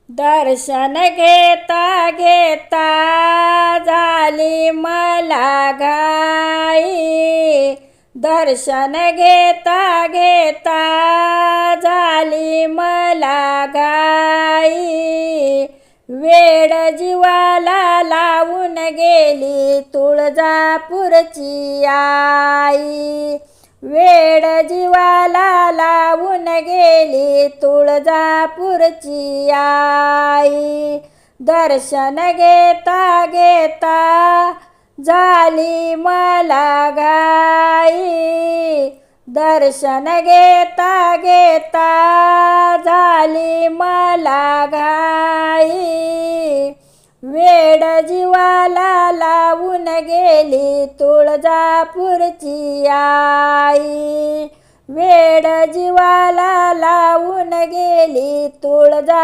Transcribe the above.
दर्शन घेता घेता झाली मला घाई, दर्शन घेता घेता झाली मला घाई. वेड जीवाला लावून गेली तुळजापूरची आई, वेड जीवाला लावून गेली तुळजापूरची आई. दर्शन घेता घेता झाली मला घाई, दर्शन घेता घेता झाली मला घाई. वेड जीवाला लावून गेली तुळजापूरची आई, वेड जीवाला लावून गेली तुळजा